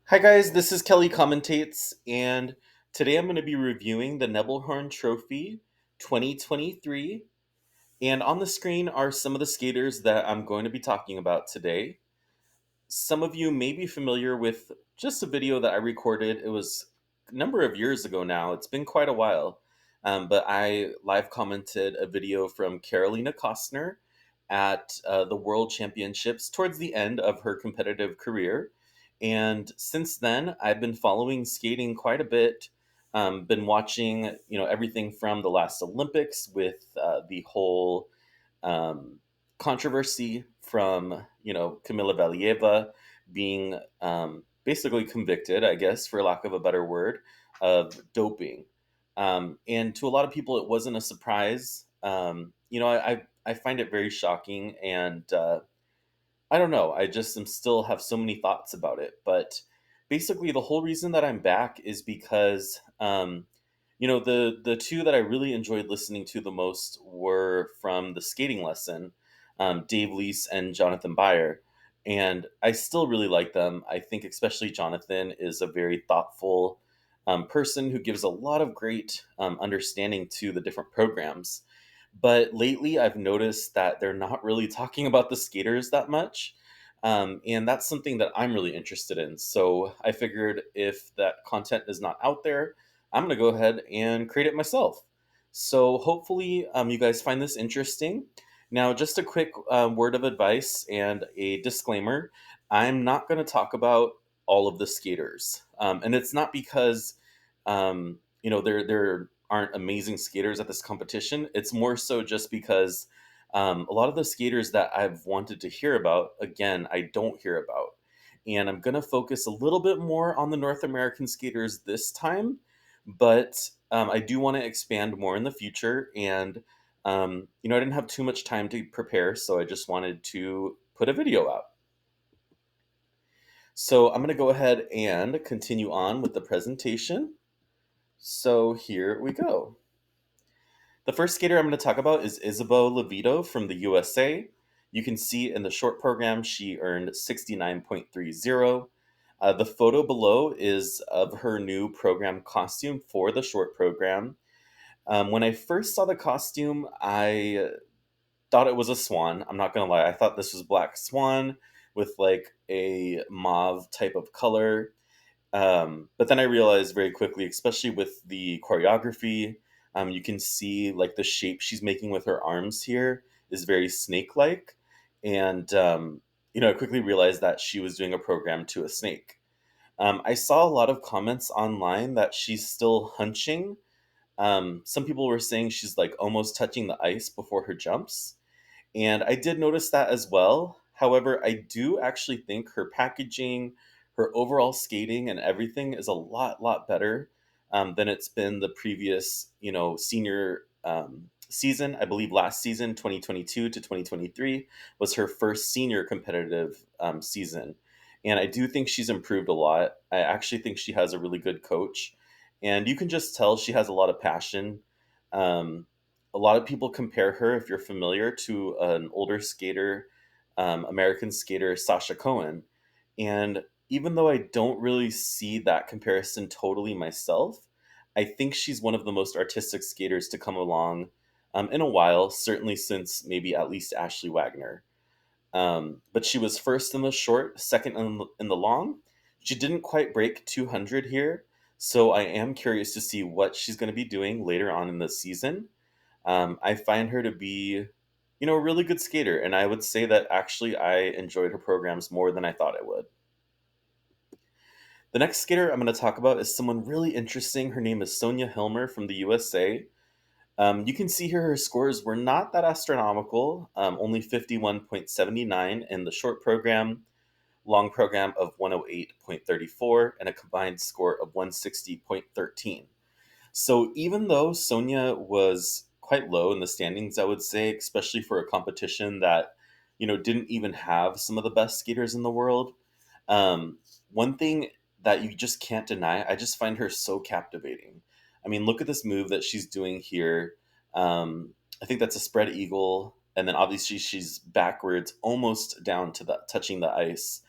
Hi guys, this is Kelly Commentates, and today I'm going to be reviewing the Nebelhorn Trophy 2023. And on the screen are some of the skaters that I'm going to be talking about today. Some of you may be familiar with just a video that I recorded. It was a number of years ago now. It's been quite a while. But I live commented a video from Carolina Kostner at the World Championships towards the end of her competitive career. And since then, I've been following skating quite a bit. Been watching, everything from the last Olympics with the whole um, controversy from Kamila Valieva being basically convicted, I guess, for lack of a better word, of doping. And to a lot of people, it wasn't a surprise. I find it very shocking, and I don't know. I just am still have so many thoughts about it. But basically, the whole reason that I'm back is because the two that I really enjoyed listening to the most were from the skating lesson, Dave Lease and Jonathan Byer, and I still really like them. I think especially Jonathan is a very thoughtful person who gives a lot of great understanding to the different programs. But lately, I've noticed that they're not really talking about the skaters that much. And that's something that I'm really interested in. So I figured if that content is not out there, I'm going to go ahead and create it myself. So hopefully, you guys find this interesting. Now, just a quick word of advice and a disclaimer: I'm not going to talk about all of the skaters, and it's not because there aren't amazing skaters at this competition. It's more so just because a lot of the skaters that I've wanted to hear about, again, I don't hear about. And I'm going to focus a little bit more on the North American skaters this time, but I do want to expand more in the future. And, I didn't have too much time to prepare, so I just wanted to put a video out. So I'm going to go ahead and continue on with the presentation. So here we go. The first skater I'm going to talk about is Isabeau Levito from the USA. You can see in the short program she earned 69.30. The photo below is of her new program costume for the short program. When I first saw the costume, I thought it was a swan. I'm not going to lie. I thought this was Black Swan with like a mauve type of color. But then I realized very quickly, especially with the choreography, you can see like the shape she's making with her arms here is very snake-like, and I quickly realized that she was doing a program to a snake. I saw a lot of comments online that she's still hunching. Some people were saying she's like almost touching the ice before her jumps, and I did notice that as well. However, I do actually think her packaging, her overall skating, and everything is a lot better than it's been the previous, senior season. I believe last season, 2022 to 2023, was her first senior competitive season. And I do think she's improved a lot. I actually think she has a really good coach. And you can just tell she has a lot of passion. Um, a lot of people compare her, if you're familiar, to an older skater, American skater Sasha Cohen. And even though I don't really see that comparison totally myself, I think she's one of the most artistic skaters to come along in a while, certainly since maybe at least Ashley Wagner. But she was first in the short, second in the long. She didn't quite break 200 here, so I am curious to see what she's going to be doing later on in the season. I find her to be, a really good skater, and I would say that actually I enjoyed her programs more than I thought I would. The next skater I'm going to talk about is someone really interesting. Her name is Sonia Hilmer from the USA. You can see here her scores were not that astronomical, only 51.79 in the short program, long program of 108.34, and a combined score of 160.13. So even though Sonia was quite low in the standings, I would say, especially for a competition that, didn't even have some of the best skaters in the world, one thing that you just can't deny, I just find her so captivating. I mean, look at this move that she's doing here. I think that's a spread eagle, and then obviously she's backwards, almost down to the touching the ice,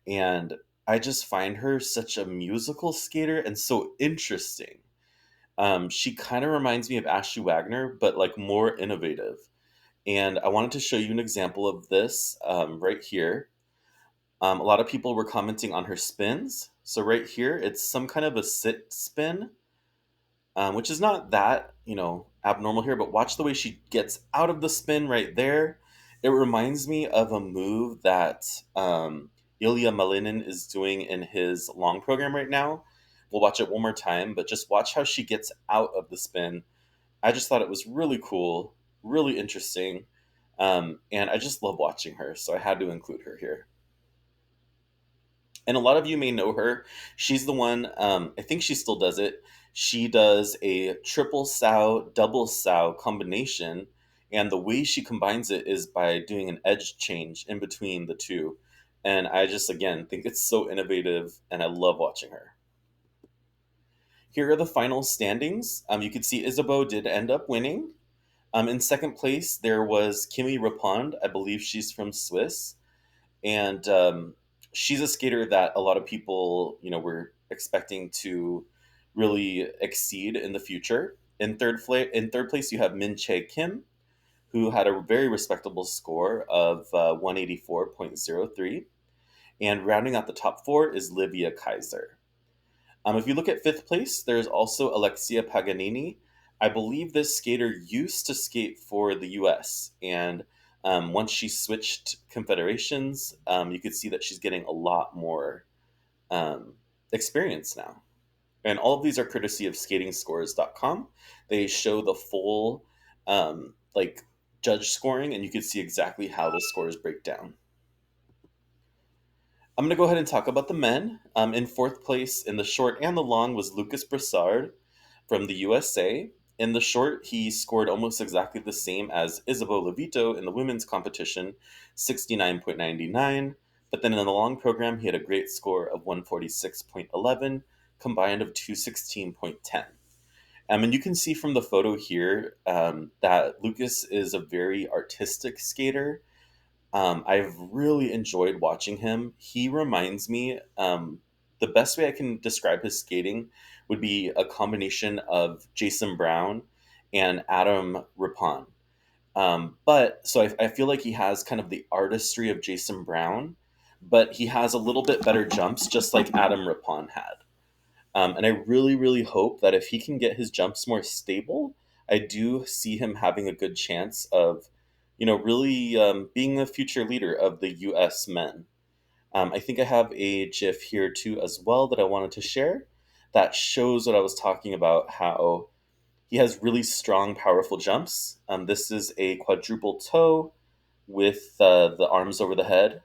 and I just find her such a musical skater and so interesting. She kind of reminds me of Ashley Wagner, but like more innovative. And I wanted to show you an example of this right here. A lot of people were commenting on her spins. So right here, it's some kind of a sit spin, which is not that, abnormal here, but watch the way she gets out of the spin right there. It reminds me of a move that Ilya Malinin is doing in his long program right now. We'll watch it one more time, but just watch how she gets out of the spin. I just thought it was really cool, really interesting, and I just love watching her, so I had to include her here. And a lot of you may know her. She's the one, I think she still does it. She does a triple sow, double sow combination. And the way she combines it is by doing an edge change in between the two. And I just, again, think it's so innovative and I love watching her. Here are the final standings. You can see Isabeau did end up winning. In second place, there was Kimi Rapond. I believe she's from Swiss. And she's a skater that a lot of people, were expecting to really exceed in the future. In third place, you have Min Chae Kim, who had a very respectable score of 184.03. And rounding out the top four is Livia Kaiser. If you look at fifth place, there's also Alexia Paganini. I believe this skater used to skate for the US, and once she switched confederations, you could see that she's getting a lot more um, experience now. And all of these are courtesy of skatingscores.com. They show the full like judge scoring, and you can see exactly how the scores break down. I'm going to go ahead and talk about the men. In fourth place in the short and the long was Lucas Brassard from the USA. In the short, he scored almost exactly the same as Isabeau Levito in the women's competition, 69.99. But then in the long program, he had a great score of 146.11, combined of 216.10. And you can see from the photo here that Lucas is a very artistic skater. I've really enjoyed watching him. He reminds me, the best way I can describe his skating would be a combination of Jason Brown and Adam Rippon. But so I feel like he has kind of the artistry of Jason Brown, but he has a little bit better jumps, just like Adam Rippon had. And I really, really hope that if he can get his jumps more stable, I do see him having a good chance of, really being the future leader of the U.S. men. I think I have a GIF here too as well that I wanted to share that shows what I was talking about, how he has really strong, powerful jumps. This is a quadruple toe with the arms over the head,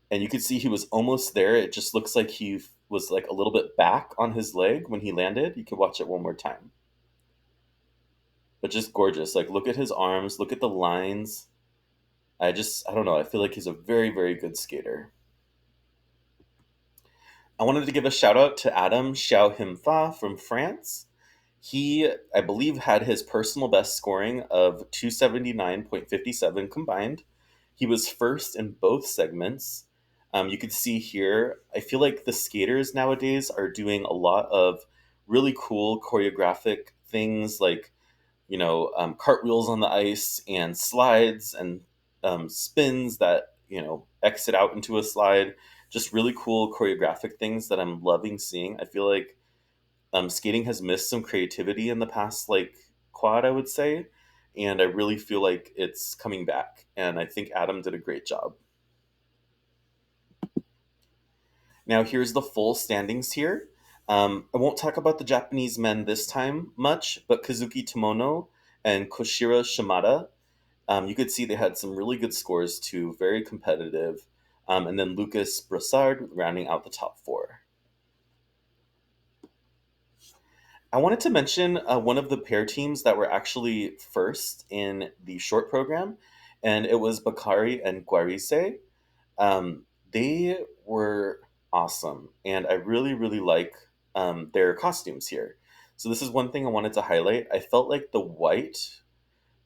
and you could see he was almost there. It just looks like he was like a little bit back on his leg when he landed. You could watch it one more time. But just gorgeous. Like, look at his arms, look at the lines. I don't know. I feel like he's a very, very good skater. I wanted to give a shout out to Adam Xiao Him Fa from France. He, I believe, had his personal best scoring of 279.57 combined. He was first in both segments. You can see here, I feel like the skaters nowadays are doing a lot of really cool choreographic things like, cartwheels on the ice and slides and spins that, exit out into a slide. Just really cool choreographic things that I'm loving seeing. I feel like skating has missed some creativity in the past, like quad, I would say, and I really feel like it's coming back. And I think Adam did a great job. Now here's the full standings here. I won't talk about the Japanese men this time much, but Kazuki Tomono and Koshira Shimada, you could see they had some really good scores too, very competitive. And then Lucas Brassard rounding out the top four. I wanted to mention one of the pair teams that were actually first in the short program, and it was Bakari and Guarise. They were awesome, and I really, really like their costumes here. So this is one thing I wanted to highlight. I felt like the white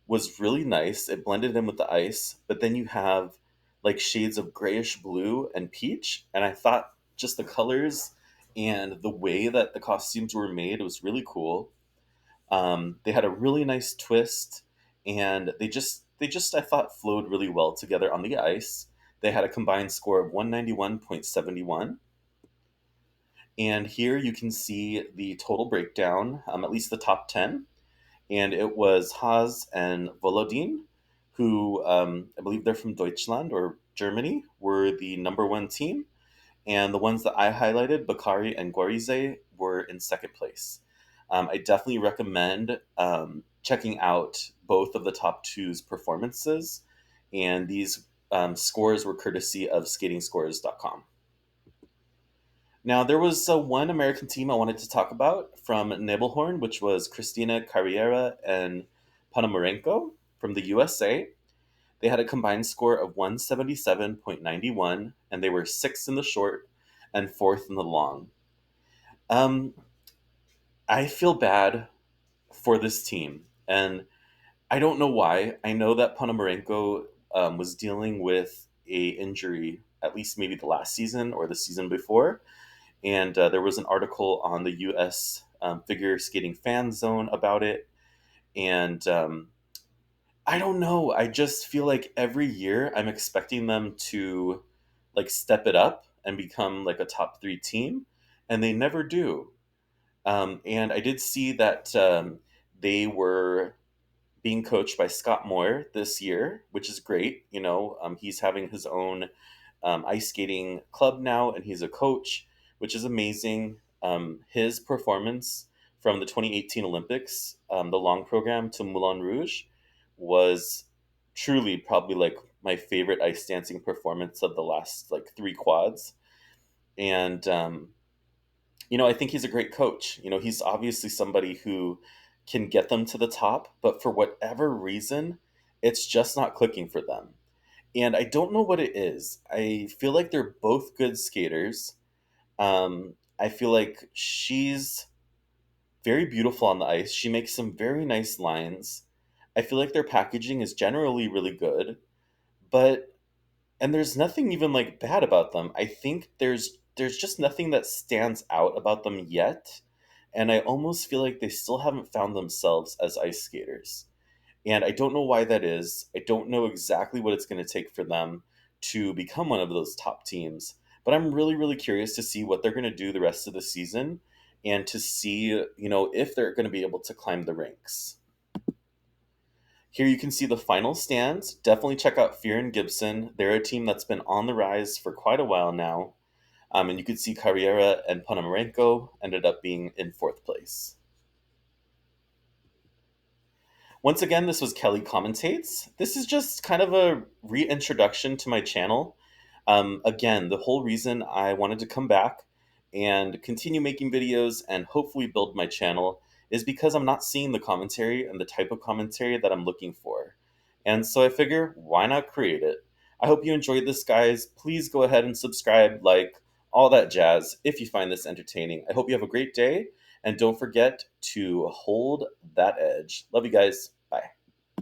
was really nice. It blended in with the ice, but then you have like shades of grayish blue and peach. And I thought just the colors and the way that the costumes were made was really cool. They had a really nice twist, and they just I thought flowed really well together on the ice. They had a combined score of 191.71. And here you can see the total breakdown, at least the top 10. And it was Haas and Volodin, who I believe they're from Deutschland or Germany, were the number one team. And the ones that I highlighted, Bakari and Guarize, were in second place. I definitely recommend checking out both of the top two's performances. And these scores were courtesy of skatingscores.com. Now, there was one American team I wanted to talk about from Nebelhorn, which was Christina Carreira and Ponomarenko from the USA. They had a combined score of 177.91, and they were sixth in the short and fourth in the long. Um, I feel bad for this team, and I don't know why. I know that Ponomarenko was dealing with a injury, at least maybe the last season or the season before, and there was an article on the U.S. Figure Skating Fan Zone about it, and I don't know. I just feel like every year I'm expecting them to like step it up and become like a top three team, and they never do. And I did see that they were being coached by Scott Moore this year, which is great. He's having his own ice skating club now, and he's a coach, which is amazing. His performance from the 2018 Olympics, the long program to Moulin Rouge, was truly probably like my favorite ice dancing performance of the last like three quads. And I think he's a great coach. He's obviously somebody who can get them to the top, but for whatever reason, it's just not clicking for them. And I don't know what it is. I feel like they're both good skaters. I feel like she's very beautiful on the ice. She makes some very nice lines. I feel like their packaging is generally really good, but and there's nothing even like bad about them. I think there's just nothing that stands out about them yet, and I almost feel like they still haven't found themselves as ice skaters. And I don't know why that is. I don't know exactly what it's going to take for them to become one of those top teams. But I'm really, really curious to see what they're going to do the rest of the season and to see, if they're going to be able to climb the ranks. Here you can see the final stands. Definitely check out Fear and Gibson. They're a team that's been on the rise for quite a while now. And you can see Carriera and Ponomarenko ended up being in fourth place. Once again, this was Kelly Commentates. This is just kind of a reintroduction to my channel. Again, the whole reason I wanted to come back and continue making videos and hopefully build my channel is because I'm not seeing the commentary and the type of commentary that I'm looking for. And so I figure, why not create it? I hope you enjoyed this, guys. Please go ahead and subscribe, like, all that jazz if you find this entertaining. I hope you have a great day, and don't forget to hold that edge. Love you guys.